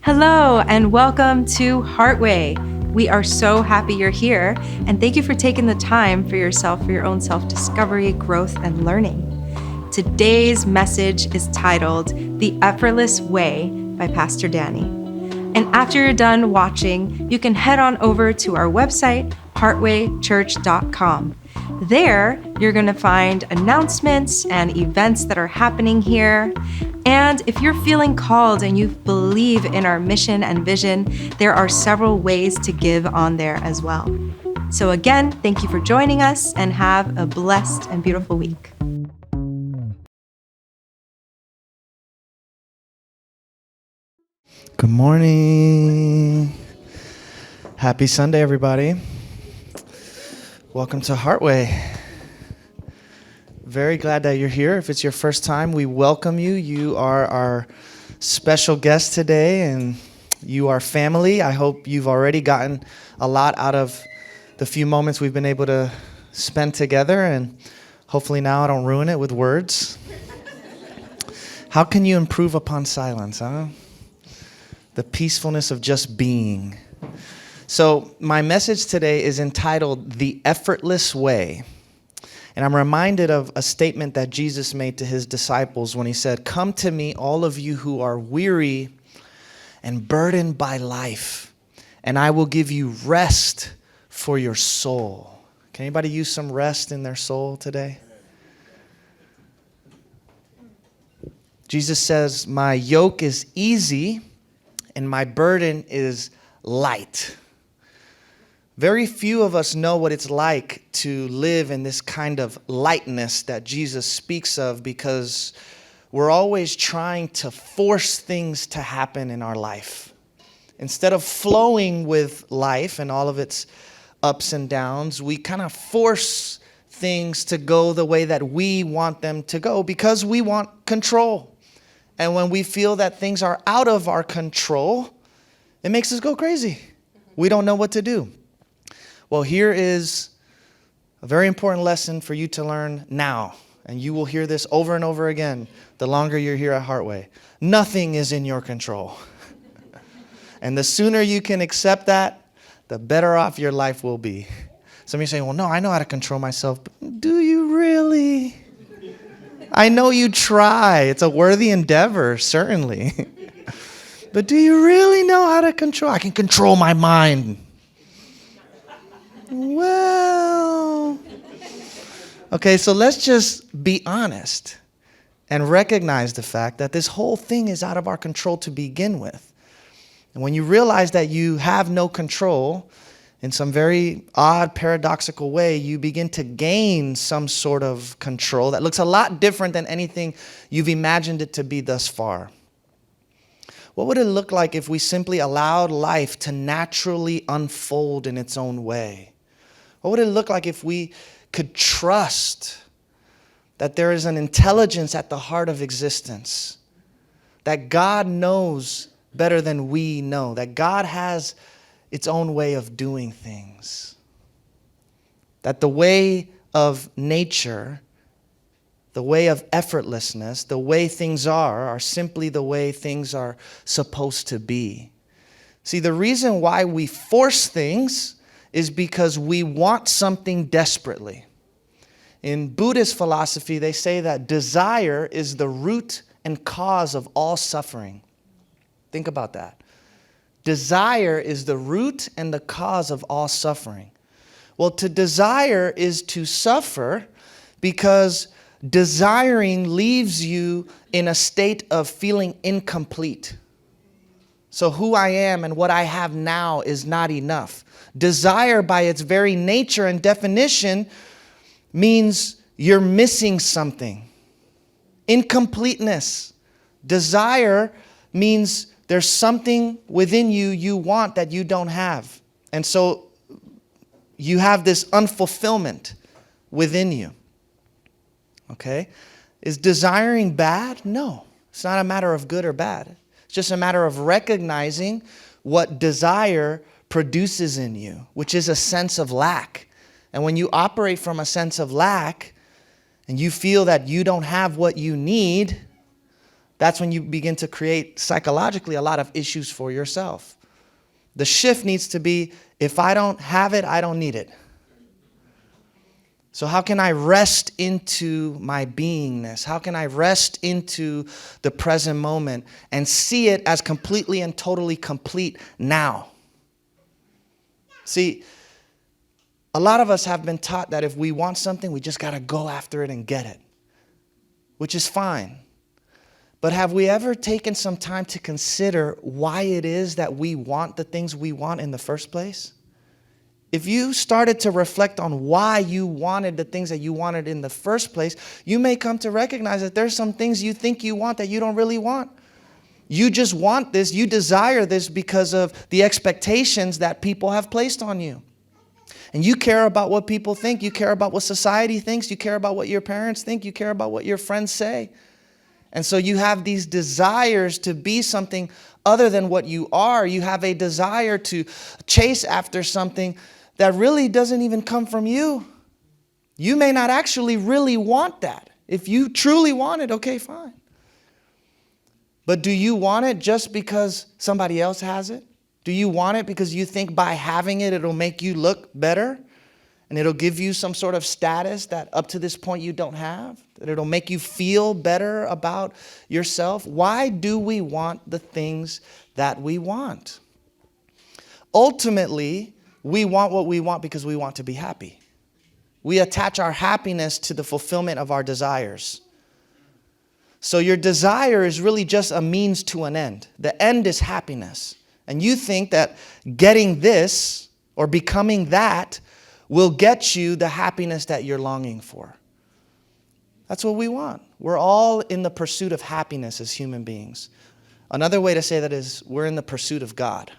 Hello, and welcome to Heartway. We are so happy you're here, and thank you for taking the time for yourself, for your own self-discovery, growth, and learning. Today's message is titled The Effortless Way by Pastor Danny. And after you're done watching, you can head on over to our website, heartwaychurch.com. There, you're going to find announcements and events that are happening here. And if you're feeling called and you believe in our mission and vision, there are several ways to give on there as well. So again, thank you for joining us and have a blessed and beautiful week. Good morning. Happy Sunday, everybody. Welcome to Heartway. Very glad that you're here. If it's your first time, we welcome you. You are our special guest today, and you are family. I hope you've already gotten a lot out of the few moments we've been able to spend together, and hopefully now I don't ruin it with words. How can you improve upon silence, huh? The peacefulness of just being. So my message today is entitled The Effortless Way. And I'm reminded of a statement that Jesus made to his disciples when he said, "Come to me, all of you who are weary and burdened by life, and I will give you rest for your soul." Can anybody use some rest in their soul today? Jesus says, "My yoke is easy and my burden is light." Very few of us know what it's like to live in this kind of lightness that Jesus speaks of, because we're always trying to force things to happen in our life. Instead of flowing with life and all of its ups and downs, we kind of force things to go the way that we want them to go because we want control. And when we feel that things are out of our control, it makes us go crazy. We don't know what to do. Well, here is a very important lesson for you to learn now. And you will hear this over and over again the longer you're here at Heartway. Nothing is in your control. And the sooner you can accept that, the better off your life will be. Some of you say, "Well, no, I know how to control myself." But do you really? I know you try. It's a worthy endeavor, certainly. But do you really know how to control? I can control my mind. Well, okay, so let's just be honest and recognize the fact that this whole thing is out of our control to begin with. And when you realize that you have no control, in some very odd, paradoxical way, you begin to gain some sort of control that looks a lot different than anything you've imagined it to be thus far. What would it look like if we simply allowed life to naturally unfold in its own way? What would it look like if we could trust that there is an intelligence at the heart of existence, that God knows better than we know, that God has its own way of doing things, that the way of nature, the way of effortlessness, the way things are simply the way things are supposed to be? See, the reason why we force things is because we want something desperately. In Buddhist philosophy, they say that desire is the root and cause of all suffering. Think about that. Desire is the root and the cause of all suffering. Well, to desire is to suffer, because desiring leaves you in a state of feeling incomplete. So who I am and what I have now is not enough. Desire, by its very nature and definition, means you're missing something. Incompleteness. Desire means there's something within you you want that you don't have. And so you have this unfulfillment within you. Okay? Is desiring bad? No. It's not a matter of good or bad. It's just a matter of recognizing what desire produces in you, which is a sense of lack. And when you operate from a sense of lack and you feel that you don't have what you need, that's when you begin to create psychologically a lot of issues for yourself. The shift needs to be, if I don't have it, I don't need it. So how can I rest into my beingness? How can I rest into the present moment and see it as completely and totally complete now? See, a lot of us have been taught that if we want something, we just got to go after it and get it, which is fine. But have we ever taken some time to consider why it is that we want the things we want in the first place? If you started to reflect on why you wanted the things that you wanted in the first place, you may come to recognize that there's some things you think you want that you don't really want. You just want this, you desire this because of the expectations that people have placed on you. And you care about what people think, you care about what society thinks, you care about what your parents think, you care about what your friends say. And so you have these desires to be something other than what you are. You have a desire to chase after something that really doesn't even come from you. You may not actually really want that. If you truly want it, okay, fine. But do you want it just because somebody else has it? Do you want it because you think by having it, it'll make you look better? And it'll give you some sort of status that up to this point you don't have? That it'll make you feel better about yourself? Why do we want the things that we want? Ultimately, we want what we want because we want to be happy. We attach our happiness to the fulfillment of our desires. So your desire is really just a means to an end. The end is happiness. And you think that getting this or becoming that will get you the happiness that you're longing for. That's what we want. We're all in the pursuit of happiness as human beings. Another way to say that is we're in the pursuit of God.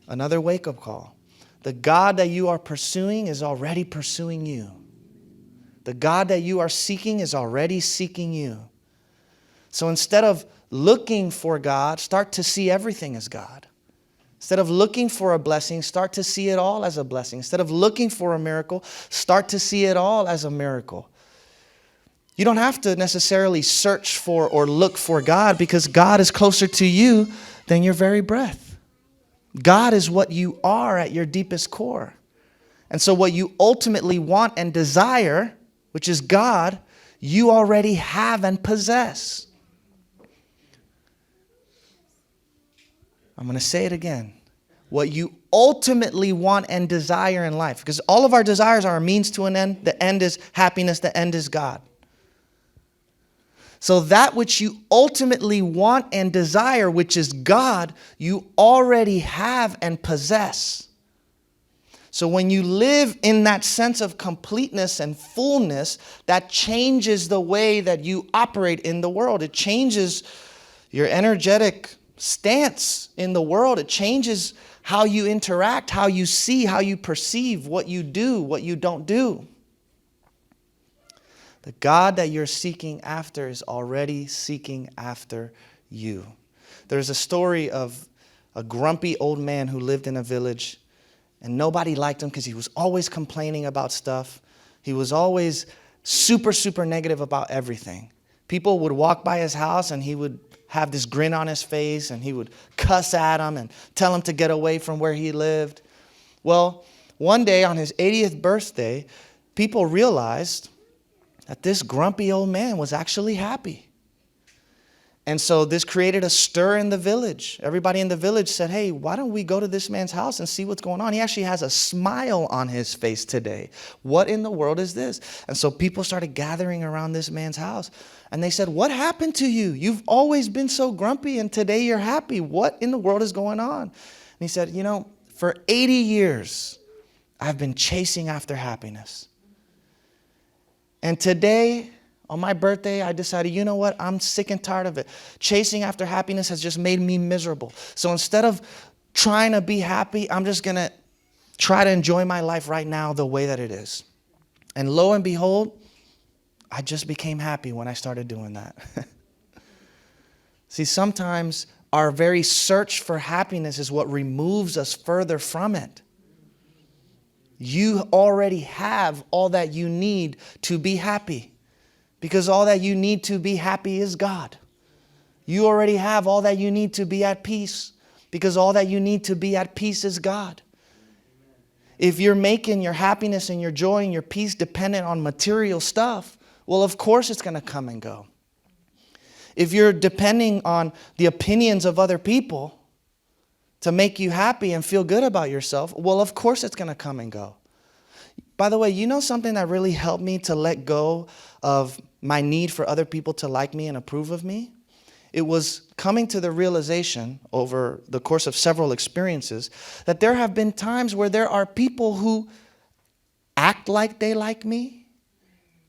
Another wake-up call. The God that you are pursuing is already pursuing you. The God that you are seeking is already seeking you. So instead of looking for God, start to see everything as God. Instead of looking for a blessing, start to see it all as a blessing. Instead of looking for a miracle, start to see it all as a miracle. You don't have to necessarily search for or look for God because God is closer to you than your very breath. God is what you are at your deepest core. And so what you ultimately want and desire, which is God, you already have and possess. I'm going to say it again. What you ultimately want and desire in life, because all of our desires are a means to an end. The end is happiness. The end is God. So that which you ultimately want and desire, which is God, you already have and possess. So when you live in that sense of completeness and fullness, that changes the way that you operate in the world. It changes your energetic stance in the world. It changes how you interact, how you see, how you perceive, what you do, what you don't do. The God that you're seeking after is already seeking after you. There's a story of a grumpy old man who lived in a village, and nobody liked him because he was always complaining about stuff. He was always super, super negative about everything. People would walk by his house and he would have this grin on his face and he would cuss at them and tell him to get away from where he lived. Well, one day on his 80th birthday, people realized that this grumpy old man was actually happy. And so this created a stir in the village. Everybody in the village said, hey, why don't we go to this man's house and see what's going on? He actually has a smile on his face today. What in the world is this? And so people started gathering around this man's house. And they said, what happened to you? You've always been so grumpy and today you're happy. What in the world is going on? And he said, for 80 years, I've been chasing after happiness. And today, on my birthday, I decided, you know what? I'm sick and tired of it. Chasing after happiness has just made me miserable. So instead of trying to be happy, I'm just going to try to enjoy my life right now the way that it is. And lo and behold, I just became happy when I started doing that. See, sometimes our very search for happiness is what removes us further from it. You already have all that you need to be happy. Because all that you need to be happy is God. You already have all that you need to be at peace, because all that you need to be at peace is God. If you're making your happiness and your joy and your peace dependent on material stuff, well, of course it's going to come and go. If you're depending on the opinions of other people to make you happy and feel good about yourself, well, of course it's going to come and go. By the way, you know something that really helped me to let go of my need for other people to like me and approve of me? It was coming to the realization over the course of several experiences that there have been times where there are people who act like they like me,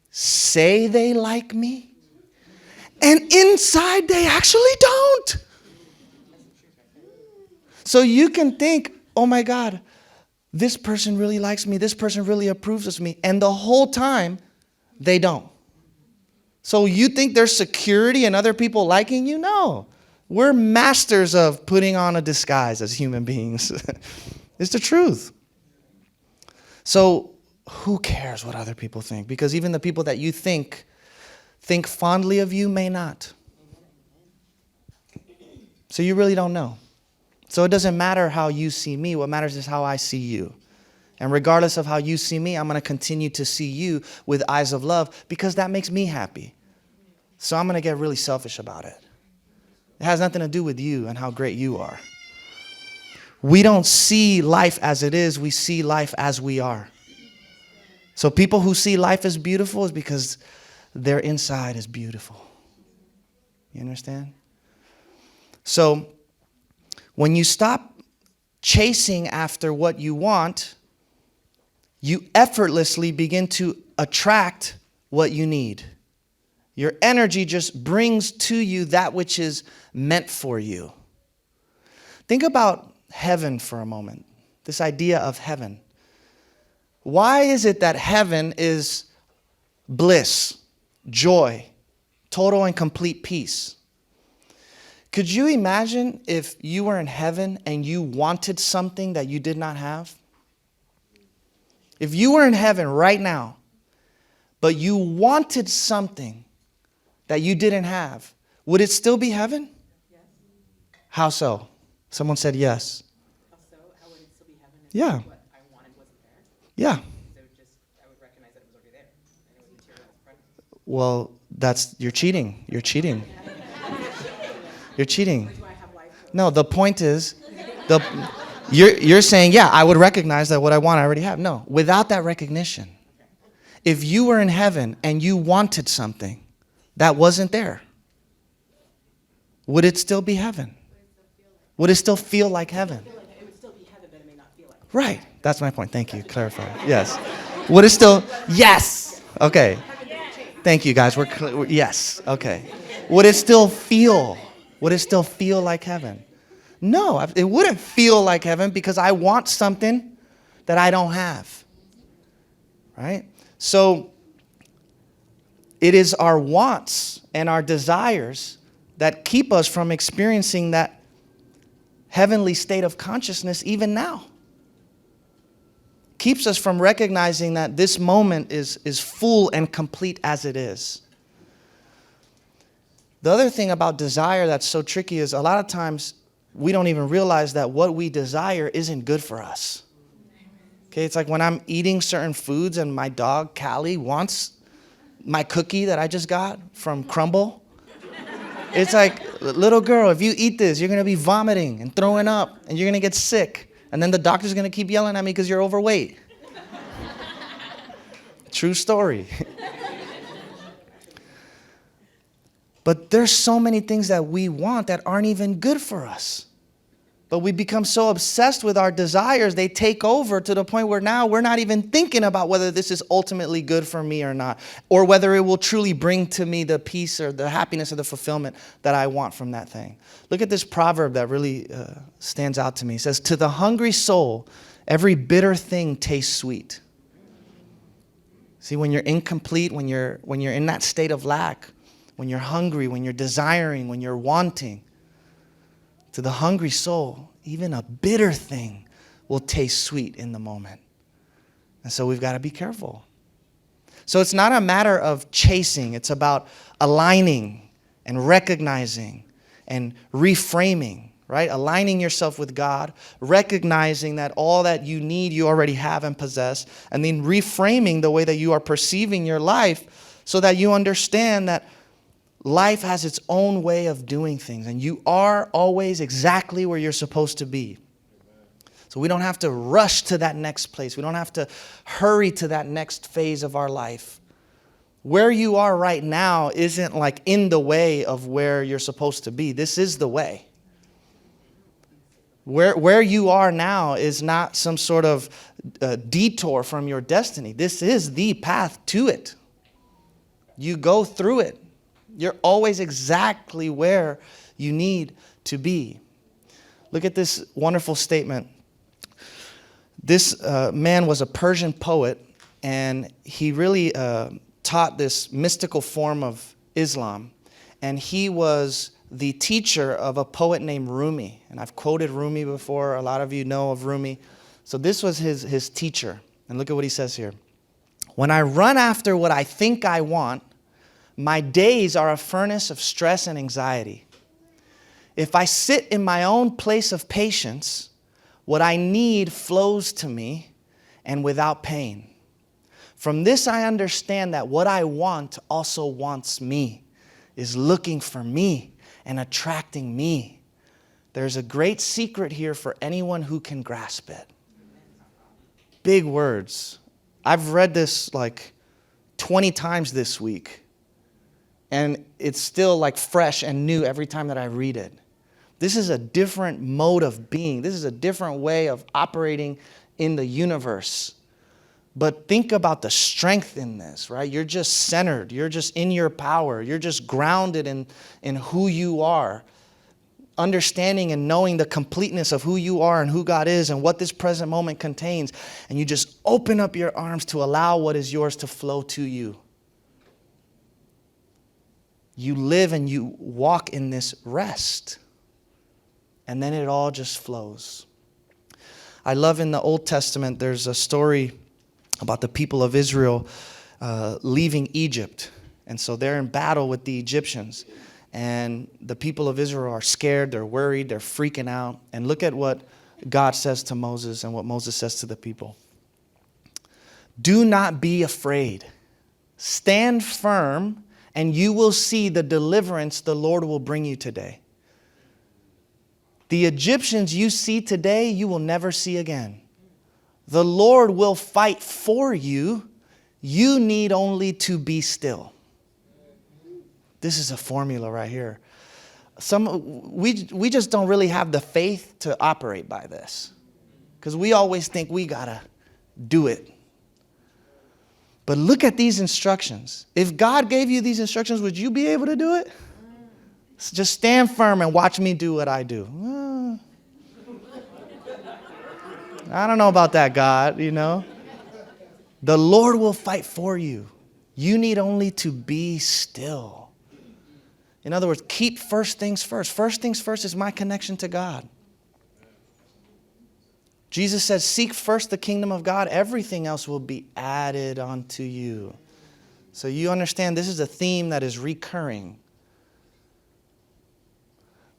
say they like me, and inside they actually don't. So you can think, oh my God, this person really likes me, this person really approves of me, and the whole time they don't. So you think there's security in other people liking you? No. We're masters of putting on a disguise as human beings. It's the truth. So who cares what other people think? Because even the people that you think fondly of you may not. So you really don't know. So it doesn't matter how you see me. What matters is how I see you. And regardless of how you see me, I'm going to continue to see you with eyes of love because that makes me happy. So I'm going to get really selfish about it. It has nothing to do with you and how great you are. We don't see life as it is. We see life as we are. So people who see life as beautiful is because their inside is beautiful. You understand? So when you stop chasing after what you want, you effortlessly begin to attract what you need. Your energy just brings to you that which is meant for you. Think about heaven for a moment, this idea of heaven. Why is it that heaven is bliss, joy, total and complete peace? Could you imagine if you were in heaven and you wanted something that you did not have? If you were in heaven right now, but you wanted something that you didn't have, would it still be heaven? Yes. How so? Someone said yes. How so? How would it still be heaven if Yeah. what I wanted wasn't there? Yeah. I would recognize that it was already there. And it was materialized presence. Well, you're cheating. You're cheating. You're cheating. That's why I have life. No, the point is, you're saying, yeah, I would recognize that what I want I already have. No, without that recognition. If you were in heaven and you wanted something that wasn't there, would it still be heaven? Would it still feel like heaven? It would still be heaven, but it may not feel like it. Right. That's my point. Thank you. Clarify. Yes. Would it still? Yes. Okay. Thank you, guys. Yes. Okay. Would it still feel? Would it still feel like heaven? No, it wouldn't feel like heaven because I want something that I don't have. Right? So it is our wants and our desires that keep us from experiencing that heavenly state of consciousness even now. Keeps us from recognizing that this moment is full and complete as it is. The other thing about desire that's so tricky is a lot of times we don't even realize that what we desire isn't good for us. Okay, it's like when I'm eating certain foods and my dog, Callie, wants my cookie that I just got from Crumble. It's like, little girl, if you eat this, you're going to be vomiting and throwing up and you're going to get sick. And then the doctor's going to keep yelling at me because you're overweight. True story. But there's so many things that we want that aren't even good for us. But we become so obsessed with our desires, they take over to the point where now we're not even thinking about whether this is ultimately good for me or not, or whether it will truly bring to me the peace or the happiness or the fulfillment that I want from that thing. Look at this proverb that really stands out to me. It says, "To the hungry soul, every bitter thing tastes sweet." See, when you're incomplete, when you're in that state of lack, when you're hungry, when you're desiring, when you're wanting, to the hungry soul, even a bitter thing will taste sweet in the moment. And so we've got to be careful. So it's not a matter of chasing. It's about aligning and recognizing and reframing, right? Aligning yourself with God, recognizing that all that you need you already have and possess, and then reframing the way that you are perceiving your life so that you understand that life has its own way of doing things, and you are always exactly where you're supposed to be. So we don't have to rush to that next place. We don't have to hurry to that next phase of our life. Where you are right now isn't like in the way of where you're supposed to be. This is the way. Where you are now is not some sort of detour from your destiny. This is the path to it. You go through it. You're always exactly where you need to be. Look at this wonderful statement. This man was a Persian poet, and he really taught this mystical form of Islam. And he was the teacher of a poet named Rumi. And I've quoted Rumi before. A lot of you know of Rumi. So this was his teacher. And look at what he says here. When I run after what I think I want, my days are a furnace of stress and anxiety. If I sit in my own place of patience, what I need flows to me and without pain. From this I understand that what I want also wants me, is looking for me and attracting me. There's a great secret here for anyone who can grasp it. Big words. I've read this like 20 times this week, and it's still like fresh and new every time that I read it. This is a different mode of being. This is a different way of operating in the universe. But think about the strength in this, right? You're just centered. You're just in your power. You're just grounded in who you are. Understanding and knowing the completeness of who you are and who God is and what this present moment contains. And you just open up your arms to allow what is yours to flow to you. You live and you walk in this rest. And then it all just flows. I love in the Old Testament, there's a story about the people of Israel leaving Egypt. And so they're in battle with the Egyptians. And the people of Israel are scared, they're worried, they're freaking out. And look at what God says to Moses and what Moses says to the people. Do not be afraid. Stand firm, and you will see the deliverance the Lord will bring you today. The Egyptians you see today, you will never see again. The Lord will fight for you. You need only to be still. This is a formula right here. We just don't really have the faith to operate by this, because we always think we gotta do it. But look at these instructions. If God gave you these instructions, would you be able to do it? Just stand firm and watch me do what I do. I don't know about that, God, you know. The Lord will fight for you. You need only to be still. In other words, keep first things first. First things first is my connection to God. Jesus says, seek first the kingdom of God. Everything else will be added onto you. So you understand this is a theme that is recurring.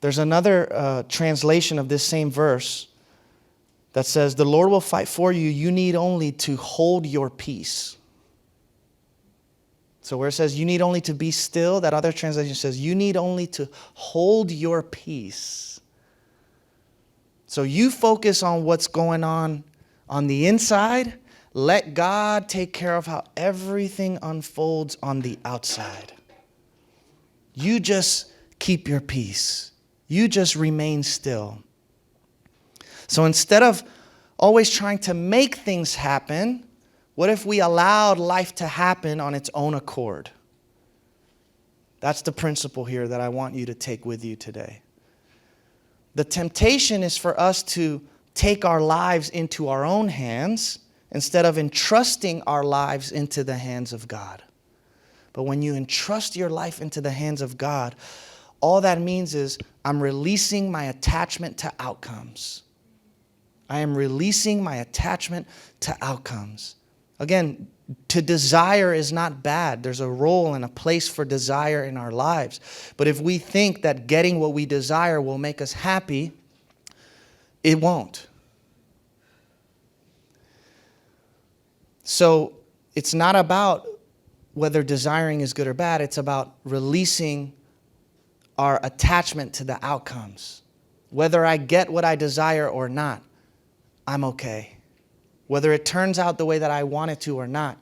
There's another translation of this same verse that says, the Lord will fight for you. You need only to hold your peace. So where it says you need only to be still, that other translation says you need only to hold your peace. So you focus on what's going on the inside. Let God take care of how everything unfolds on the outside. You just keep your peace. You just remain still. So instead of always trying to make things happen, what if we allowed life to happen on its own accord? That's the principle here that I want you to take with you today. The temptation is for us to take our lives into our own hands instead of entrusting our lives into the hands of God. But when you entrust your life into the hands of God, all that means is I'm releasing my attachment to outcomes. I am releasing my attachment to outcomes. Again, To desire is not bad. There's a role and a place for desire in our lives. But if we think that getting what we desire will make us happy, it won't. So it's not about whether desiring is good or bad. It's about releasing our attachment to the outcomes. Whether I get what I desire or not, I'm okay. Whether it turns out the way that I want it to or not,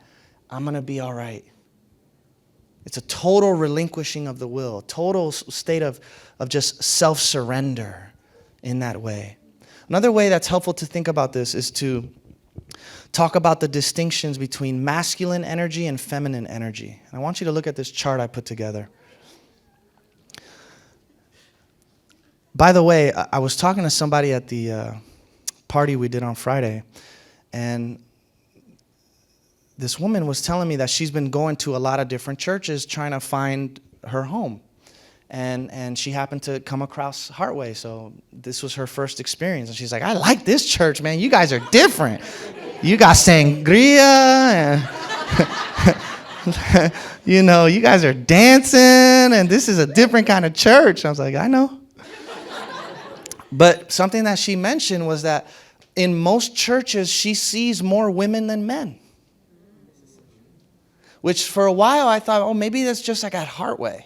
I'm going to be all right. It's a total relinquishing of the will, total state of just self-surrender in that way. Another way that's helpful to think about this is to talk about the distinctions between masculine energy and feminine energy. And I want you to look at this chart I put together. By the way, I was talking to somebody at the party we did on Friday, and this woman was telling me that she's been going to a lot of different churches trying to find her home. And she happened to come across Heartway, so this was her first experience. And she's like, I like this church, man. You guys are different. You got sangria, and you guys are dancing, and this is a different kind of church. I was like, I know. But something that she mentioned was that in most churches, she sees more women than men. Which for a while I thought, maybe that's just like at Heartway.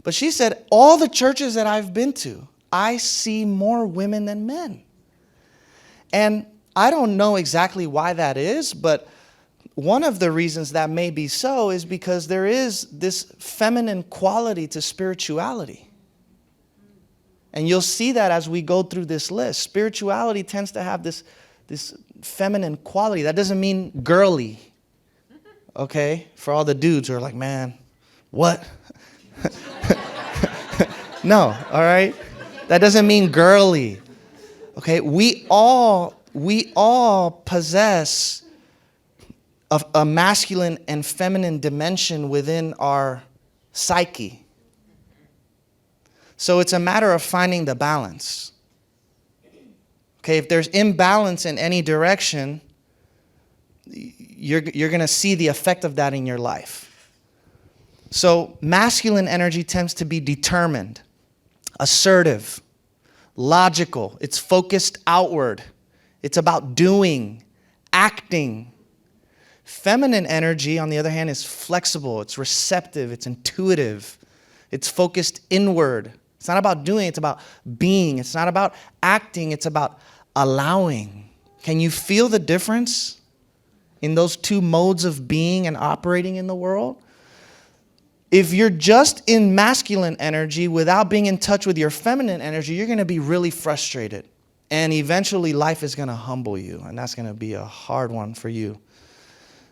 But she said, all the churches that I've been to, I see more women than men. And I don't know exactly why that is, but one of the reasons that may be so is because there is this feminine quality to spirituality. And you'll see that as we go through this list. Spirituality tends to have this feminine quality. That doesn't mean girly, okay? For all the dudes who are like, man, what? No, all right? That doesn't mean girly, okay? We all possess a masculine and feminine dimension within our psyche. So it's a matter of finding the balance. Okay, if there's imbalance in any direction, you're going to see the effect of that in your life. So masculine energy tends to be determined, assertive, logical. It's focused outward. It's about doing, acting. Feminine energy, on the other hand, is flexible. It's receptive. It's intuitive. It's focused inward. It's not about doing, it's about being. It's not about acting, it's about allowing. Can you feel the difference in those two modes of being and operating in the world? If you're just in masculine energy without being in touch with your feminine energy, you're going to be really frustrated. And eventually life is going to humble you. And that's going to be a hard one for you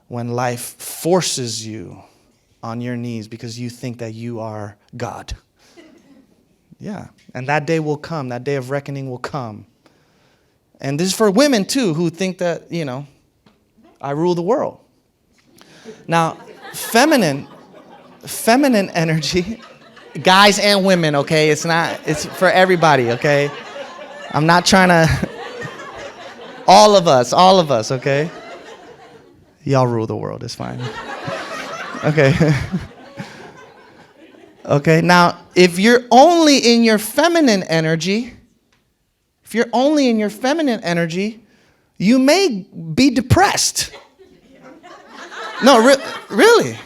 when life forces you on your knees because you think that you are God. Yeah, and that day will come. That day of reckoning will come. And this is for women, too, who think that, I rule the world. Now, feminine energy, guys and women, okay? It's for everybody, okay? I'm not trying to, all of us, okay? Y'all rule the world, it's fine. Okay. Okay, now, if you're only in your feminine energy, you may be depressed. No, really.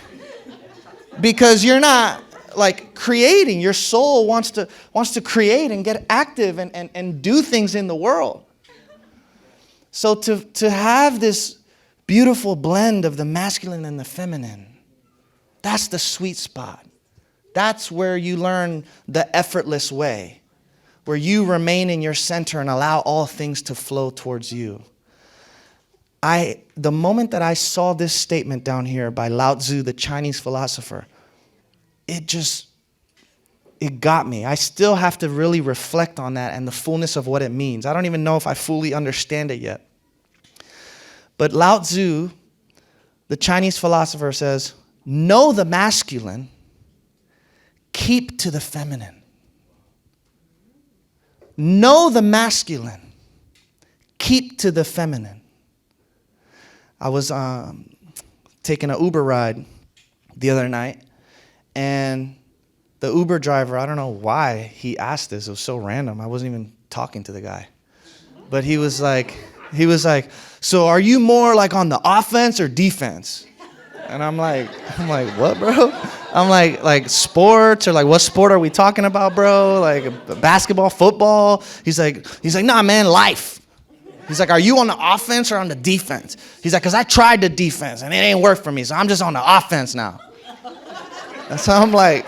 Because you're not, creating. Your soul wants to create and get active and do things in the world. So to have this beautiful blend of the masculine and the feminine, that's the sweet spot. That's where you learn the effortless way, where you remain in your center and allow all things to flow towards you. The moment that I saw this statement down here by Lao Tzu, the Chinese philosopher, it got me. I still have to really reflect on that and the fullness of what it means. I don't even know if I fully understand it yet. But Lao Tzu, the Chinese philosopher, says, know the masculine, keep to the feminine. Know the masculine. Keep to the feminine. I was taking an Uber ride the other night, and the Uber driver, I don't know why he asked this. It was so random. I wasn't even talking to the guy. But he was like, so are you more like on the offense or defense? And I'm like, what, bro? I'm like sports, or like what sport are we talking about, bro? Like basketball, football? He's like, nah, man, life. He's like, are you on the offense or on the defense? He's like, because I tried the defense and it ain't work for me, so I'm just on the offense now. And so I'm like,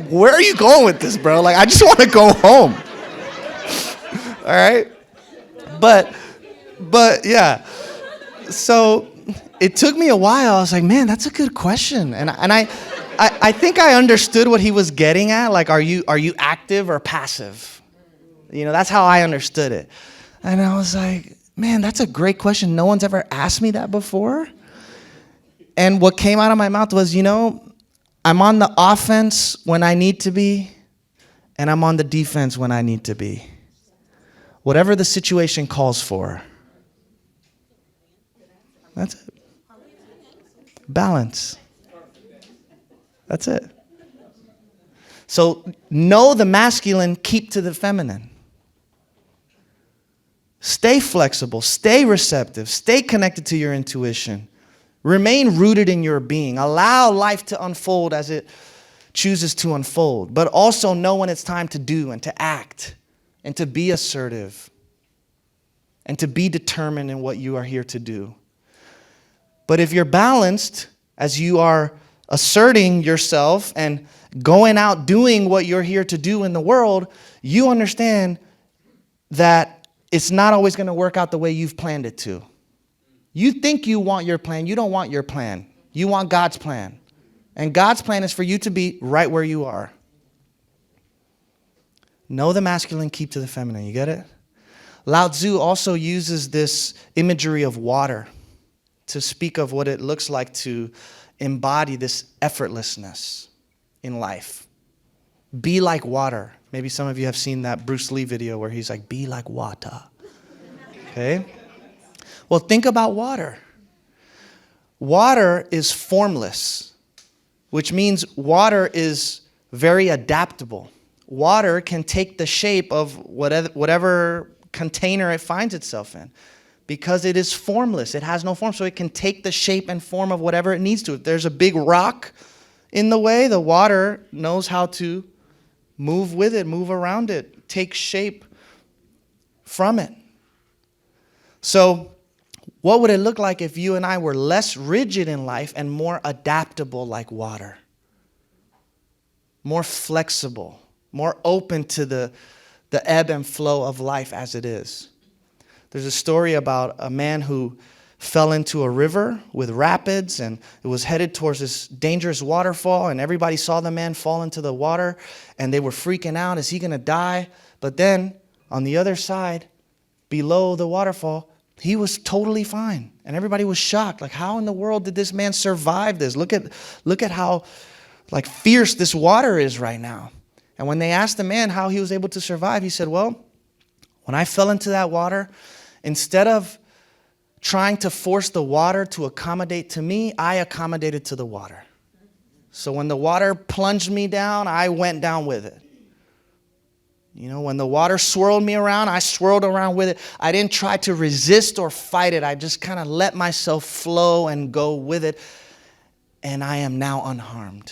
where are you going with this, bro? Like, I just want to go home. All right? But yeah. So it took me a while. I was like, man, that's a good question. And I think I understood what he was getting at. Like, are you active or passive? You know, that's how I understood it. And I was like, man, that's a great question. No one's ever asked me that before. And what came out of my mouth was, I'm on the offense when I need to be, and I'm on the defense when I need to be. Whatever the situation calls for. That's it. Balance. That's it. So know the masculine, keep to the feminine. Stay flexible, stay receptive, stay connected to your intuition. Remain rooted in your being. Allow life to unfold as it chooses to unfold. But also know when it's time to do and to act and to be assertive and to be determined in what you are here to do. But if you're balanced, as you are asserting yourself and going out doing what you're here to do in the world, you understand that it's not always going to work out the way you've planned it to. You think you want your plan. You don't want your plan. You want God's plan. And God's plan is for you to be right where you are. Know the masculine, keep to the feminine. You get it? Lao Tzu also uses this imagery of water to speak of what it looks like to embody this effortlessness in life. Be like water. Maybe some of you have seen that Bruce Lee video where he's like, be like water. Okay? Well, think about water. Water is formless, which means water is very adaptable. Water can take the shape of whatever container it finds itself in because it is formless. It has no form, so it can take the shape and form of whatever it needs to. If there's a big rock in the way, the water knows how to move with it, move around it, take shape from it. So, what would it look like if you and I were less rigid in life and more adaptable like water? More flexible, more open to the ebb and flow of life as it is. There's a story about a man who fell into a river with rapids, and it was headed towards this dangerous waterfall, and everybody saw the man fall into the water, and they were freaking out. Is he going to die? But then, on the other side, below the waterfall, he was totally fine. And everybody was shocked. Like, how in the world did this man survive this? Look at how fierce this water is right now. And when they asked the man how he was able to survive, he said, well, when I fell into that water, instead of trying to force the water to accommodate to me, I accommodated to the water. So when the water plunged me down, I went down with it. When the water swirled me around, I swirled around with it. I didn't try to resist or fight it. I just kind of let myself flow and go with it. And I am now unharmed.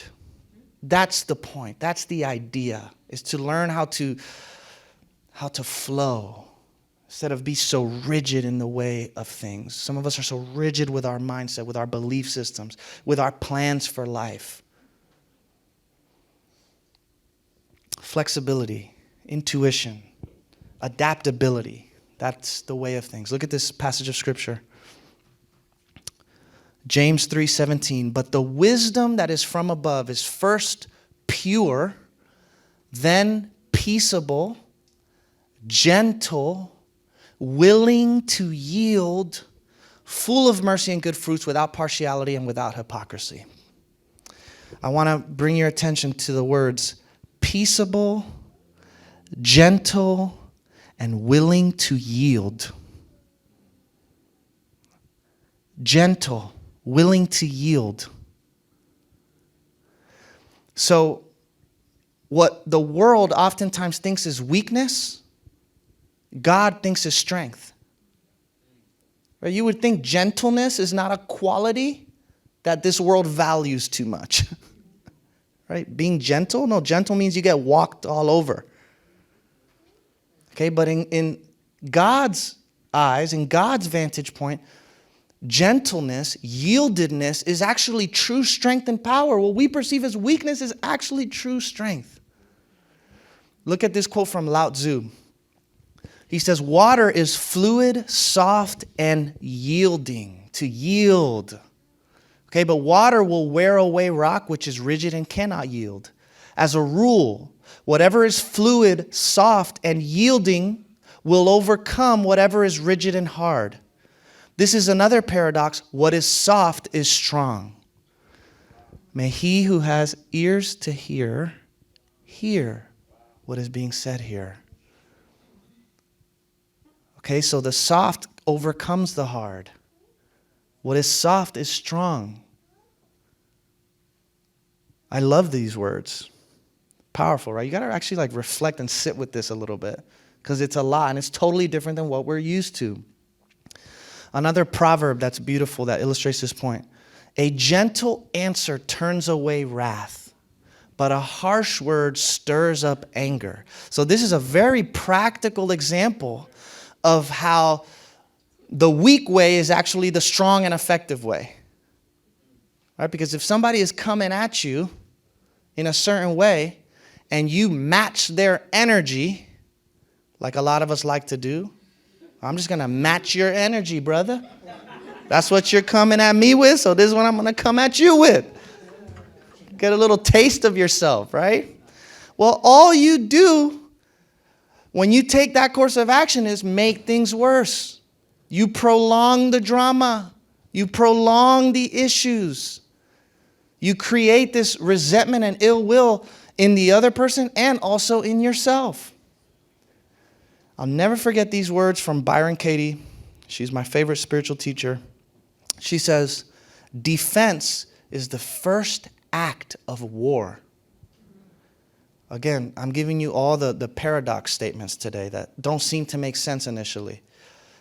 That's the point. That's the idea, is to learn how to flow instead of be so rigid in the way of things. Some of us are so rigid with our mindset, with our belief systems, with our plans for life. Flexibility. Intuition, adaptability. That's the way of things. Look at this passage of Scripture. James 3:17. But the wisdom that is from above is first pure, then peaceable, gentle, willing to yield, full of mercy and good fruits, without partiality and without hypocrisy. I want to bring your attention to the words peaceable, gentle, and willing to yield. Gentle, willing to yield. So, what the world oftentimes thinks is weakness, God thinks is strength. Right? You would think gentleness is not a quality that this world values too much. Right? Being gentle? No, gentle means you get walked all over. Okay, but in God's eyes, in God's vantage point, gentleness, yieldedness is actually true strength and power. What we perceive as weakness is actually true strength. Look at this quote from Lao Tzu. He says, water is fluid, soft, and yielding. To yield. Okay, but water will wear away rock, which is rigid and cannot yield. As a rule, whatever is fluid, soft, and yielding will overcome whatever is rigid and hard. This is another paradox. What is soft is strong. May he who has ears to hear, hear what is being said here. Okay, so the soft overcomes the hard. What is soft is strong. I love these words. Powerful, right? You got to actually reflect and sit with this a little bit because it's a lot and it's totally different than what we're used to. Another proverb that's beautiful that illustrates this point. A gentle answer turns away wrath, but a harsh word stirs up anger. So this is a very practical example of how the weak way is actually the strong and effective way. Right? Because if somebody is coming at you in a certain way and you match their energy, like a lot of us like to do, I'm just going to match your energy, brother. That's what you're coming at me with, so this is what I'm going to come at you with. Get a little taste of yourself, right? Well, all you do when you take that course of action is make things worse. You prolong the drama. You prolong the issues. You create this resentment and ill will in the other person and also in yourself. I'll never forget these words from Byron Katie. She's my favorite spiritual teacher. She says, defense is the first act of war. Again, I'm giving you all the paradox statements today that don't seem to make sense initially.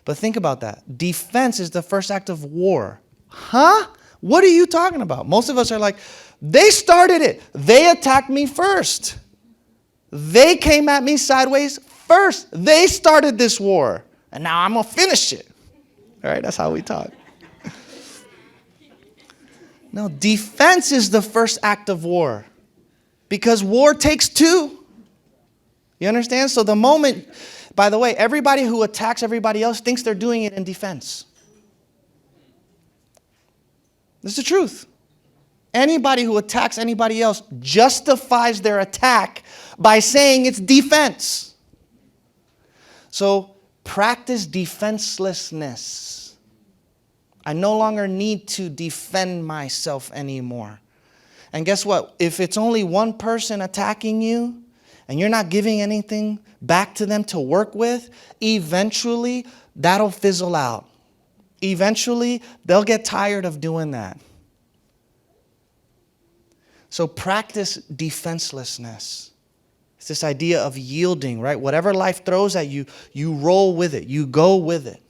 But think about that. Defense is the first act of war. Huh? What are you talking about? Most of us are like, they started it. They attacked me first. They came at me sideways first. They started this war. And now I'm going to finish it. All right? That's how we talk. No, defense is the first act of war. Because war takes two. You understand? So the moment, by the way, everybody who attacks everybody else thinks they're doing it in defense. This is the truth. Anybody who attacks anybody else justifies their attack by saying it's defense. So practice defenselessness. I no longer need to defend myself anymore. And guess what? If it's only one person attacking you and you're not giving anything back to them to work with, eventually that'll fizzle out. Eventually they'll get tired of doing that. So practice defenselessness. It's this idea of yielding, right? Whatever life throws at you, you roll with it. You go with it.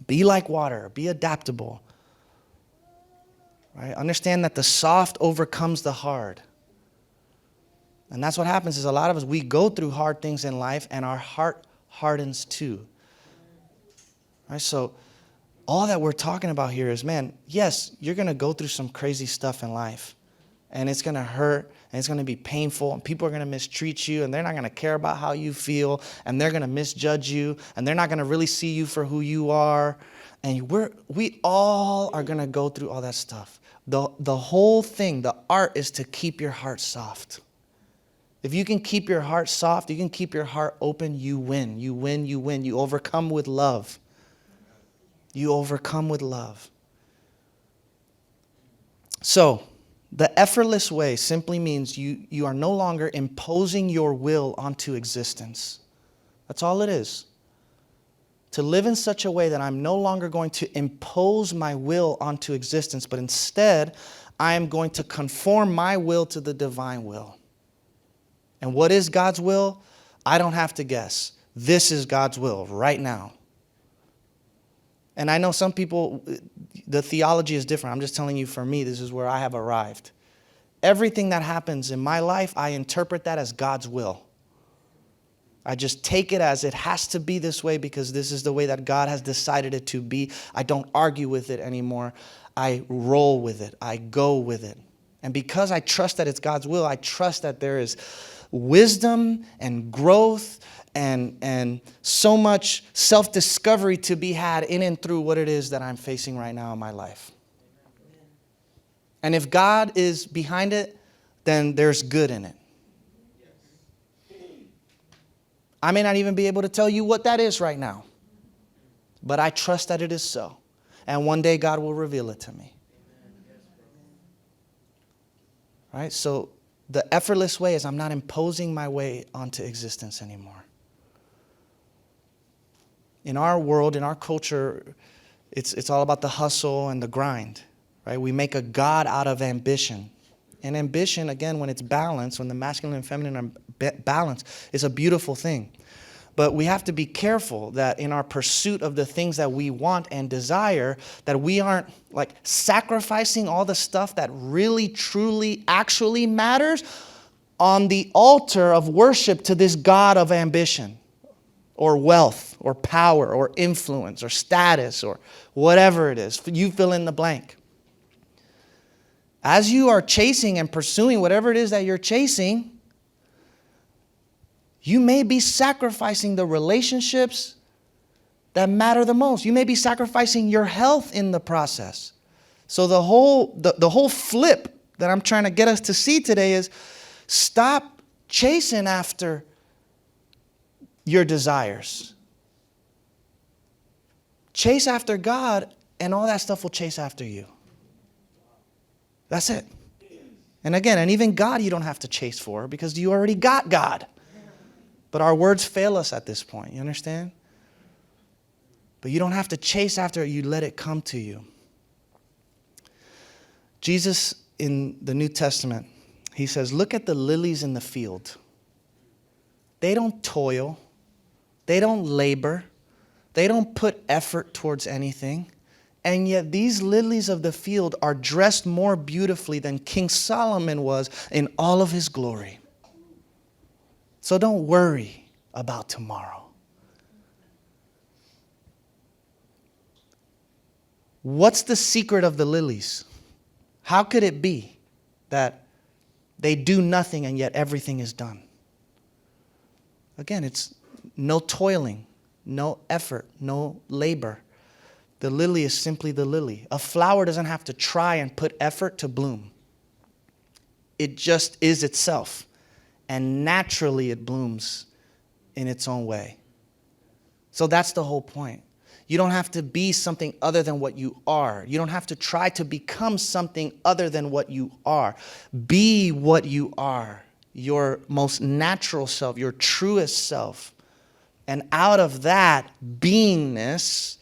Be like water. Be adaptable. Right? Understand that the soft overcomes the hard. And that's what happens is a lot of us, we go through hard things in life and our heart hardens too. Right? So all that we're talking about here is, man, yes, you're going to go through some crazy stuff in life. And it's going to hurt, and it's going to be painful, and people are going to mistreat you, and they're not going to care about how you feel, and they're going to misjudge you, and they're not going to really see you for who you are. And we all are going to go through all that stuff. The whole thing, the art is to keep your heart soft. If you can keep your heart soft, you can keep your heart open, you win. You win, you win. You overcome with love. You overcome with love. So, the effortless way simply means you are no longer imposing your will onto existence. That's all it is. to live in such a way that I'm no longer going to impose my will onto existence, but instead I am going to conform my will to the divine will. And what is God's will? I don't have to guess. This is God's will right now. And I know some people, the theology is different. I'm just telling you, for me, this is where I have arrived. Everything that happens in my life, I interpret that as God's will. I just take it as it has to be this way because this is the way that God has decided it to be. I don't argue with it anymore. I roll with it. I go with it. And because I trust that it's God's will, I trust that there is wisdom and growth and so much self-discovery to be had in and through what it is that I'm facing right now in my life. And if God is behind it, then there's good in it. I may not even be able to tell you what that is right now, but I trust that it is so. And one day God will reveal it to me. Right? So the effortless way is I'm not imposing my way onto existence anymore. In our world, in our culture, it's all about the hustle and the grind. Right? We make a God out of ambition. And ambition, again, when it's balanced, when the masculine and feminine are balanced, is a beautiful thing. But we have to be careful that in our pursuit of the things that we want and desire, that we aren't like sacrificing all the stuff that really, truly, actually matters on the altar of worship to this God of ambition or wealth or power or influence or status or whatever it is. You fill in the blank. As you are chasing and pursuing whatever it is that you're chasing, you may be sacrificing the relationships that matter the most. You may be sacrificing your health in the process. So the whole flip that I'm trying to get us to see today is stop chasing after your desires. Chase after God, and all that stuff will chase after you. That's it. And again, and even God you don't have to chase for because you already got God. But our words fail us at this point. You understand? But you don't have to chase after it. You let it come to you. Jesus in the New Testament, he says, look at the lilies in the field. They don't toil. They don't labor. They don't put effort towards anything. And yet these lilies of the field are dressed more beautifully than King Solomon was in all of his glory. So don't worry about tomorrow. What's the secret of the lilies? How could it be that they do nothing and yet everything is done? Again, it's no toiling, no effort, no labor. The lily is simply the lily. A flower doesn't have to try and put effort to bloom. It just is itself. And naturally it blooms in its own way. So that's the whole point. You don't have to be something other than what you are. You don't have to try to become something other than what you are. Be what you are, your most natural self, your truest self. And out of that beingness,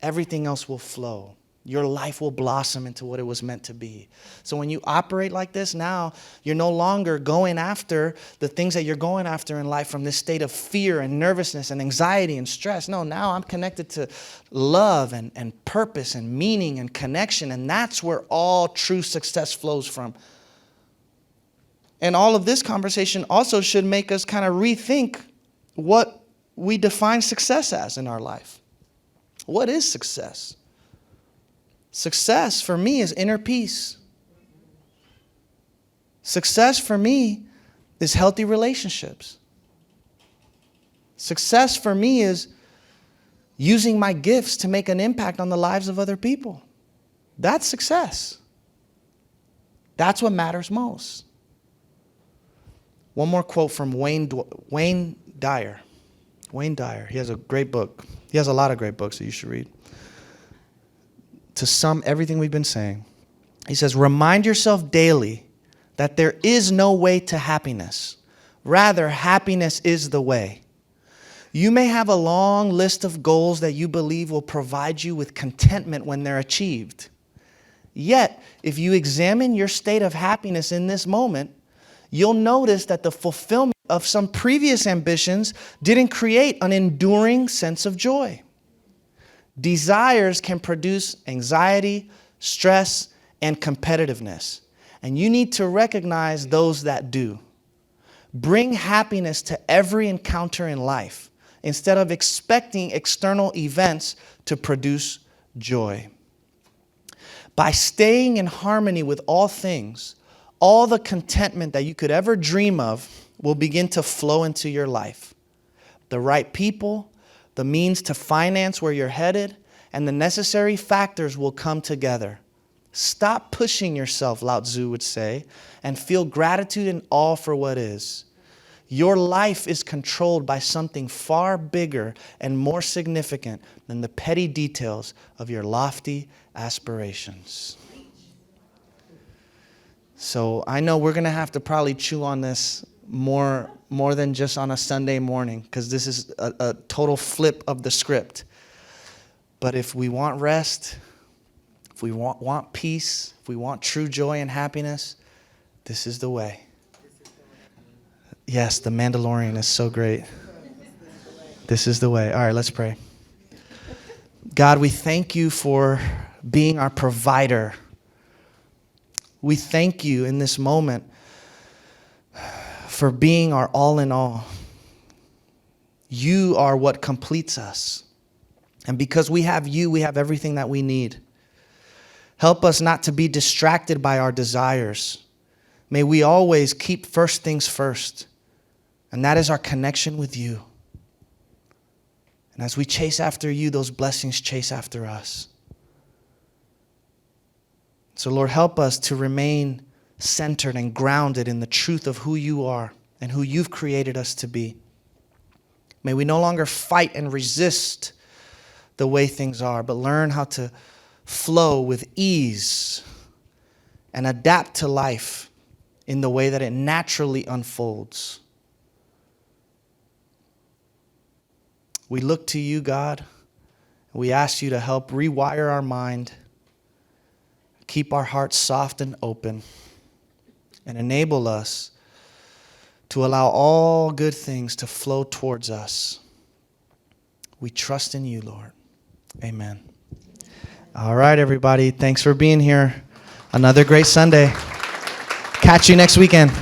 everything else will flow. Your life will blossom into what it was meant to be. So when you operate like this, now you're no longer going after the things that you're going after in life from this state of fear and nervousness and anxiety and stress. No, now I'm connected to love and purpose and meaning and connection. And that's where all true success flows from. And all of this conversation also should make us kind of rethink what we define success as in our life. What is success? Success for me is inner peace. Success for me is healthy relationships. Success for me is using my gifts to make an impact on the lives of other people. That's success. That's what matters most. One more quote from Wayne Dyer. Wayne Dyer. He has a great book. He has a lot of great books that you should read. To sum everything we've been saying, he says, remind yourself daily that there is no way to happiness. Rather, happiness is the way. You may have a long list of goals that you believe will provide you with contentment when they're achieved. Yet, if you examine your state of happiness in this moment, you'll notice that the fulfillment of some previous ambitions didn't create an enduring sense of joy. Desires can produce anxiety, stress, and competitiveness. And you need to recognize those that do. Bring happiness to every encounter in life instead of expecting external events to produce joy. By staying in harmony with all things, all the contentment that you could ever dream of will begin to flow into your life. The right people, the means to finance where you're headed, and the necessary factors will come together. Stop pushing yourself, Lao Tzu would say, and feel gratitude and awe for what is. Your life is controlled by something far bigger and more significant than the petty details of your lofty aspirations. So I know we're going to have to probably chew on this more than just on a Sunday morning, because this is a total flip of the script. But if we want rest, if we want peace, if we want true joy and happiness, this is the way. Yes, the Mandalorian is so great. This is the way. All right, let's pray. God, we thank you for being our provider. We thank you in this moment for being our all in all. You are what completes us. And because we have you, we have everything that we need. Help us not to be distracted by our desires. May we always keep first things first. And that is our connection with you. And as we chase after you, those blessings chase after us. So Lord, help us to remain centered and grounded in the truth of who you are and who you've created us to be. May we no longer fight and resist the way things are, but learn how to flow with ease and adapt to life in the way that it naturally unfolds. We look to you, God. We ask you to help rewire our mind, keep our hearts soft and open, and enable us to allow all good things to flow towards us. We trust in you, Lord. Amen. All right, everybody. Thanks for being here. Another great Sunday. Catch you next weekend.